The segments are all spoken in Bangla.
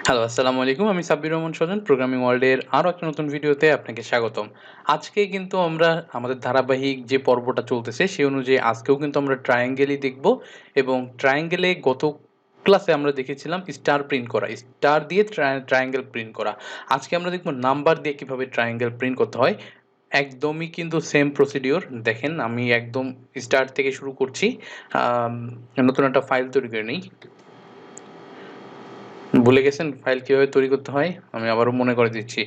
হ্যালো, আসসালামু আলাইকুম। আমি সাব্বির রহমান সাজান প্রোগ্রামিং ওয়ার্ল্ডের আরো একটা নতুন ভিডিওতে আপনাকে স্বাগতম। আজকে কিন্তু আমরা আমাদের ধারাবাহিক যে পর্বটা চলতেছে সে অনুযায়ী আজকেও কিন্তু আমরা ট্রায়াঙ্গেলই দেখব এবং ট্রায়াঙ্গেলে গত ক্লাসে আমরা দেখেছিলাম স্টার প্রিন্ট করা। স্টার দিয়ে ট্রায়াঙ্গেল প্রিন্ট করা। আজকে আমরা দেখব নাম্বার দিয়ে কিভাবে ট্রায়াঙ্গেল প্রিন্ট করতে হয়। একদমই কিন্তু সেম প্রসিডিওর। দেখেন আমি একদম স্টার্ট থেকে শুরু করছি। নতুন একটা ফাইল তৈরি করে নেই। ভুলে গেছেন ফাইল কিভাবে তৈরি করতে হয়? আমি আবারও মনে করে দিচ্ছি।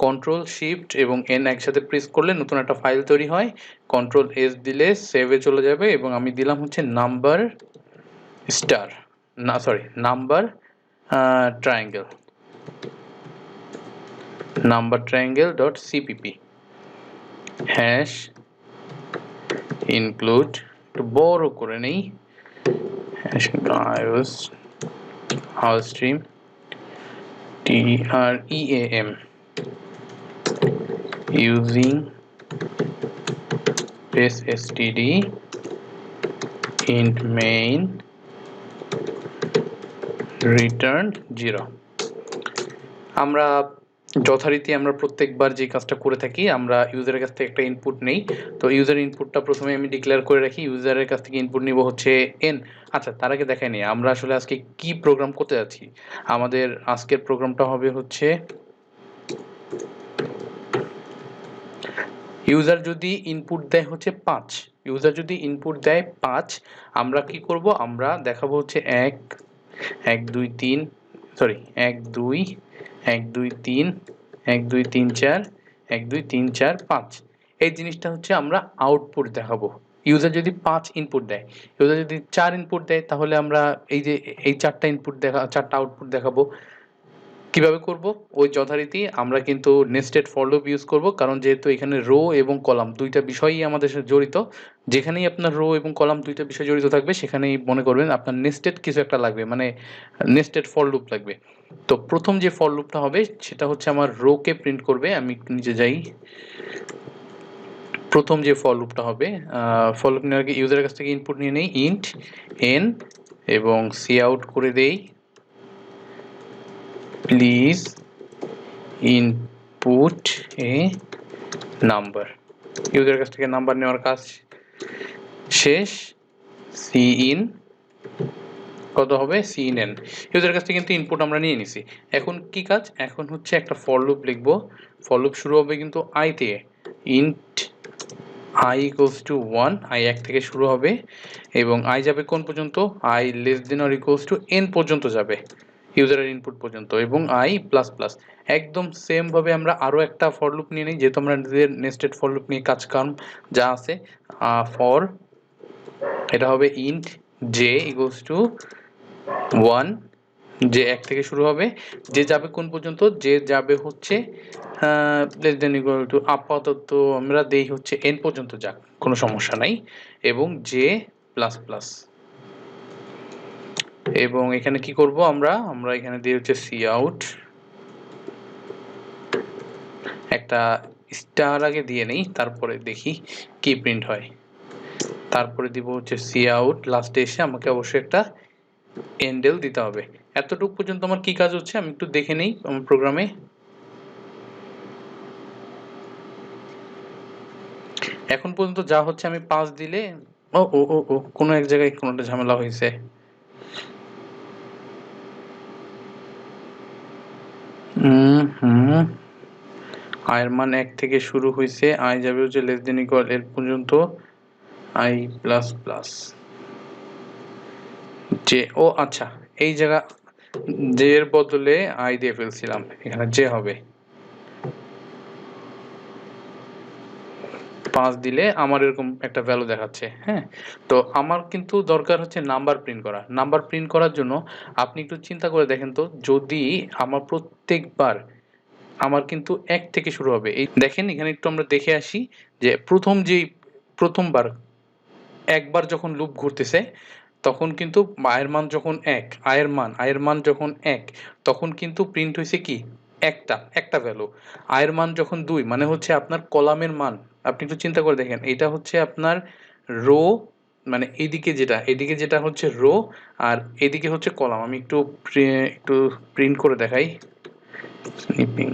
কন্ট্রোল শিফট এবং এন একসাথে প্রেস করলে নতুন একটা ফাইল তৈরি হয়। কন্ট্রোল এস দিলে সেভে চলে যাবে এবং আমি দিলাম হচ্ছে নাম্বার স্টার না sorry number triangle number triangle dot CPP hash include একটু বড় করে নেই hash iOS house stream TREAM using space std int main return 0 আমরা যথারীতি আমরা প্রত্যেকবার যে কাজটা করে থাকি আমরা ইউজারের কাছ থেকে একটা ইনপুট নেই। তো ইউজার ইনপুটটা প্রথমে আমি ডিক্লেয়ার করে রাখি। ইউজারের কাছ থেকে ইনপুট নিব হচ্ছে n। আচ্ছা, তার আগে দেখাই নেই আমরা আসলে আজকে কি প্রোগ্রাম করতে যাচ্ছি। আমাদের আজকের প্রোগ্রামটা হবে হচ্ছে ইউজার যদি ইনপুট দেয় হচ্ছে 5, ইউজার যদি ইনপুট দেয় 5, আমরা কি করব? আমরা দেখাবো হচ্ছে 1 1 2 3 সরি 1 2 1 2 3 1 2 3 4 1 2 3 4 5 এই জিনিসটা হচ্ছে আমরা আউটপুট দেখাবো। ইউজার যদি 5 ইনপুট দেয়, ইউজার যদি 4 ইনপুট দেয় তাহলে আমরা এই যে এই 4টা ইনপুট চারটা আউটপুট দেখাবো। কিভাবে করব? ওই যথারীতি আমরা কিন্তু নেস্টেড ফর লুপ ইউজ করব, কারণ যেহেতু এখানে রো এবং কলাম দুইটা বিষয়ই আমাদের সাথে জড়িত। যেখানেই আপনার রো এবং কলাম দুইটা বিষয় জড়িত থাকবে সেখানেই মনে করবেন আপনার নেস্টেড কিছু একটা লাগবে, মানে নেস্টেড ফর লুপ লাগবে। তো প্রথম যে ফর লুপটা হবে সেটা হচ্ছে আমার রো কে প্রিন্ট করবে। আমি একটু নিচে যাই। প্রথম যে ফর লুপটা হবে ফর লুপ নেওয়ার আগে ইউজারের কাছ থেকে ইনপুট নিয়ে নেই ইন্ট এন এবং সি আউট করে দেই প্লিজ ইনপুট এ নাম্বার। ইউজারের কাছ থেকে নাম্বার নেওয়ার কাজ শেষ। সি ইন কত হবে? C in an. ইউজারের কাছ থেকে কিন্তু ইনপুট আমরা নিয়ে নিছি। এখন কি কাজ? এখন হচ্ছে একটা ফর লুপ লিখবো। ফর লুপ শুরু হবে কিন্তু আই দিয়ে। Int i equals to 1, i 1 থেকে শুরু হবে এবং i যাবে কোন পর্যন্ত? i less than or equals to n পর্যন্ত যাবে, ইউজারের ইনপুট পর্যন্ত, এবং i প্লাস প্লাস। একদম সেম ভাবে আমরা আরো একটা ফর লুপ নিয়ে নিই, যেহেতু আমরা নিজেদের নেস্টেড ফর লুপ নিয়ে কাজ কাম যা আছে। ফর এটা হবে ইন্ট j ইকুয়ালস টু 1, যে 1 থেকে শুরু হবে, যে যাবে কোন পর্যন্ত? যে যাবে হচ্ছে লেস দেন ইকুয়াল টু, আপাতত আমরা দেই হচ্ছে n পর্যন্ত যাক, কোনো সমস্যা নাই, এবং যে প্লাস প্লাস। এবং এখানে কি করব আমরা এখানে দিই হচ্ছে সি আউট, একটা স্টার আগে দিয়ে নেই, তারপরে দেখি কি প্রিন্ট হয়। তারপরে দিব হচ্ছে সি আউট, লাস্টে এসে আমাকে অবশ্যই একটা এন্ডেল দিতে হবে। এতটুকু পর্যন্ত আমার কি কাজ হচ্ছে আমি একটু দেখে নেই আমার প্রোগ্রামে। এখন পর্যন্ত যা হচ্ছে আমি 5 দিলে ও ও ও ও কোনো এক জায়গায় কোনো একটা ঝামেলা হয়েছে। আয়ের মান 1 থেকে শুরু হয়েছে, আই যাবে হচ্ছে লেস দেন ইকুয়াল এর পর্যন্ত, আই প্লাস প্লাস যে, ও আচ্ছা, এই জায়গা জে এর বদলে আই দিয়ে ফেলছিলাম, এখানে জে হবে। 5 দিলে আমার এরকম একটা ভ্যালু দেখাচ্ছে। হ্যাঁ, তো আমার কিন্তু দরকার হচ্ছে নাম্বার প্রিন্ট করা। নাম্বার প্রিন্ট করার জন্য আপনি একটু চিন্তা করে দেখেন তো, যদি আমার প্রত্যেকবার আমার কিন্তু 1 থেকে শুরু হবে, এই দেখেন এখানে একটু আমরা দেখে আসি যে প্রথমবার একবার যখন লুপ ঘুরতেছে তখন কিন্তু আয়ের মান যখন 1, আয়ের মান যখন 1 তখন কিন্তু প্রিন্ট হয়েছে কি? একটা ভ্যালু। আয়ের মান যখন 2 মানে হচ্ছে আপনার কলামের মান। আপনি একটু চিন্তা করে দেখেন, এটা হচ্ছে আপনার রো মানে এদিকে যেটা হচ্ছে রো আর এদিকে হচ্ছে কলাম। আমি একটু প্রিন্ট করে দেখাই। স্নিপিং,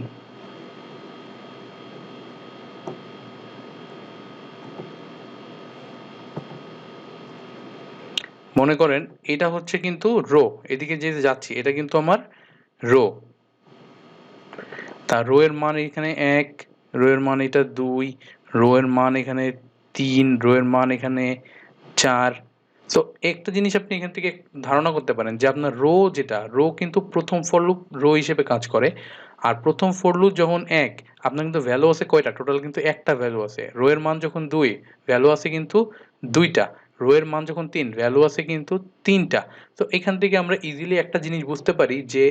মনে করেন এটা হচ্ছে কিন্তু রো, এদিকে যে যাচ্ছি এটা কিন্তু আমার রো। তা রো এর মান এখানে 1, রো এর মান এটা 2, রো এর মান এখানে 3, রো এর মান এখানে 4। তো একটা জিনিস আপনি এখান থেকে ধারণা করতে পারেন যে আপনার রো কিন্তু প্রথম ফর লুপ রো হিসেবে কাজ করে। আর প্রথম ফর লুপ যখন 1, আপনার কিন্তু ভ্যালু আছে কয়টা? টোটাল কিন্তু একটা ভ্যালু আছে। রো এর মান যখন 2, ভ্যালু আছে কিন্তু 2টা। রো এর মান যখন 3, ভ্যালু আছে কিন্তু 3টা। তো এখান থেকে আমরা ইজিলি একটা জিনিস বুঝতে পারি যে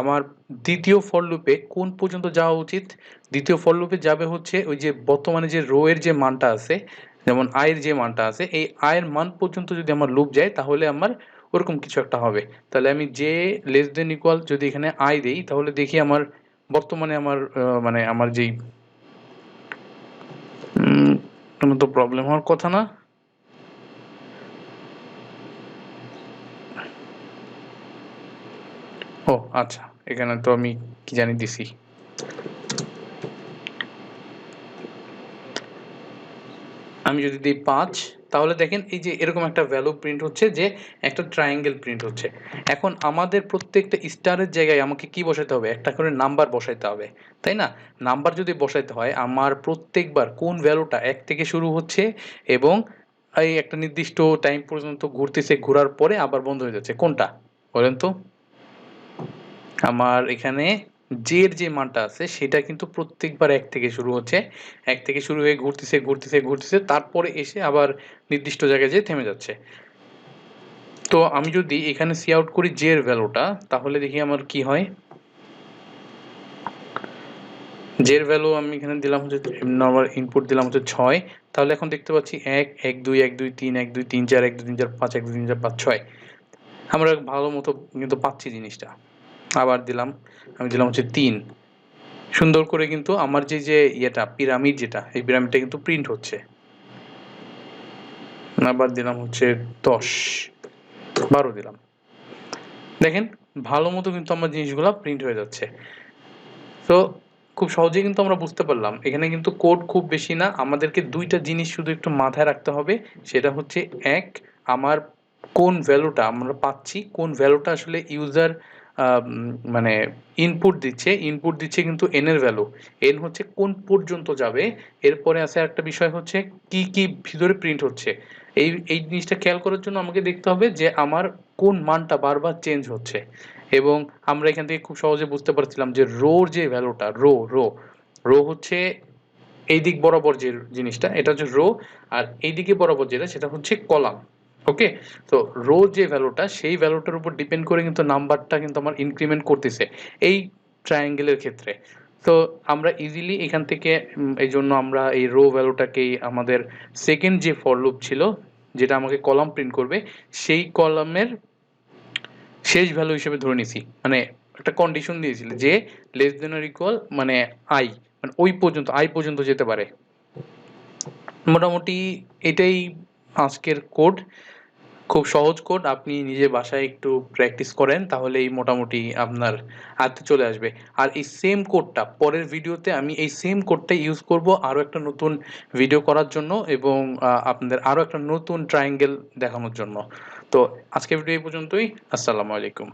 আমার দ্বিতীয় ফর লুপে কোন পর্যন্ত যাওয়া উচিত। দ্বিতীয় ফর লুপে যাবে হচ্ছে ওই যে বর্তমানে যে রো এর যে মানটা আছে, যেমন i এর যে মানটা আছে, এই i এর মান পর্যন্ত যদি আমার লুপ যায় তাহলে আমার ওরকম কিছু একটা হবে। তাহলে আমি যে লেস দেন ইকুয়াল যদি এখানে i দেই তাহলে দেখি আমার বর্তমানে আমার মানে আমার যেই কোনো তো প্রবলেম হওয়ার কথা না। ও আচ্ছা, এখানে তো আমি কি জানি দিছি। আমি যদি দিই 5, তাহলে দেখেন এই যে এরকম একটা ভ্যালু প্রিন্ট হচ্ছে যে একটা ট্রায়াঙ্গেল প্রিন্ট হচ্ছে। এখন আমাদের প্রত্যেকটা স্টারের জায়গায় আমাকে কি বসাতে হবে? একটা করে নাম্বার বসাইতে হবে, তাই না? নাম্বার যদি বসাইতে হয় আমার প্রত্যেকবার কোন ভ্যালুটা 1 থেকে শুরু হচ্ছে এবং এই একটা নির্দিষ্ট টাইম পর্যন্ত ঘুরতেছে, ঘোরার পরে আবার বন্ধ হয়ে যাচ্ছে, কোনটা বলেন তো? আমার এখানে জে এর যে মানটা আছে সেটা কিন্তু প্রত্যেকবার 1 থেকে শুরু হচ্ছে। 1 থেকে শুরু হয়ে ঘুরতেছে, তারপরে এসে আবার নির্দিষ্ট জায়গায় যেয়ে থেমে যাচ্ছে। তো আমি যদি এখানে সি আউট করি জে এর ভ্যালুটা, তাহলে দেখি আমার কি হয়। জে এর ভ্যালু আমি এখানে দিলাম হচ্ছে নরমাল ইনপুট দিলাম হচ্ছে 6। তাহলে এখন দেখতে পাচ্ছি 1, 1, 2, 1, 2, 3, 1, 2, 3, 4, 1, 2, 3, 4, 5, 1, 2, 3, 4, 5, 6। আমরা ভালো মতো কিন্তু পাচ্ছি জিনিসটা। আবার দিলাম, আমি দিলাম হচ্ছে 3। সুন্দর করে কিন্তু আমার যে ইয়েটা পিরামিড, যেটা এই পিরামিডটা কিন্তু প্রিন্ট হচ্ছে। আবার দিলাম হচ্ছে 10, 12 দিলাম। দেখেন ভালো মতো কিন্তু আমার জিনিসগুলো প্রিন্ট হয়ে যাচ্ছে। তো খুব সহজেই কিন্তু আমরা বুঝতে পারলাম এখানে কিন্তু কোড খুব বেশি না। আমাদেরকে দুইটা জিনিস শুধু একটু মাথায় রাখতে হবে। সেটা হচ্ছে এক, আমার কোন ভ্যালুটা আমরা পাচ্ছি, কোন ভ্যালুটা আসলে ইউজার মানে ইনপুট দিচ্ছে কিন্তু n এর ভ্যালু। n হচ্ছে কোন পর্যন্ত যাবে। এরপরে আছে একটা বিষয় হচ্ছে কি কি ভিতরে প্রিন্ট হচ্ছে। এই জিনিসটা খেয়াল করার জন্য আমাকে দেখতে হবে যে আমার কোন মানটা বারবার চেঞ্জ হচ্ছে। এবং আমরা এখান থেকে খুব সহজে বুঝতে পারছিলাম যে রোর যে ভ্যালুটা রো হচ্ছে এই দিক বরাবর যে জিনিসটা এটা হচ্ছে রো, আর এই দিকে বরাবর যেটা সেটা হচ্ছে কলাম। ওকে, তো রো যে ভ্যালুটা সেই ভ্যালুটার উপর ডিপেন্ড করে কিন্তু নাম্বারটা কিন্তু আমার ইনক্রিমেন্ট করতেছে এই ট্রায়াঙ্গেলের ক্ষেত্রে। তো আমরা ইজিলি এখান থেকে এই জন্য আমরা এই রো ভ্যালুটাকেই আমাদের সেকেন্ড যে ফর লুপ ছিল যেটা আমাকে কলাম প্রিন্ট করবে সেই কলামের শেষ ভ্যালু হিসেবে ধরে নিছি। মানে একটা কন্ডিশন দিয়েছিল যে লেস দেন অর ইকুয়াল মানে আই, মানে ওই পর্যন্ত আই পর্যন্ত যেতে পারে। মোটামুটি এটাই আজকের কোড। খুব সহজ কোড, আপনি নিজে বাসায় একটু প্র্যাকটিস করেন তাহলেই মোটামুটি আপনার হাতে চলে আসবে। আর এই সেম কোডটা পরের ভিডিওতে আমি এই সেম কোডটা ইউজ করব আরও একটা নতুন ভিডিও করার জন্য এবং আপনাদের আরও একটা নতুন ট্রায়াঙ্গেল দেখানোর জন্য। তো আজকের ভিডিও এই পর্যন্তই। আসসালামু আলাইকুম।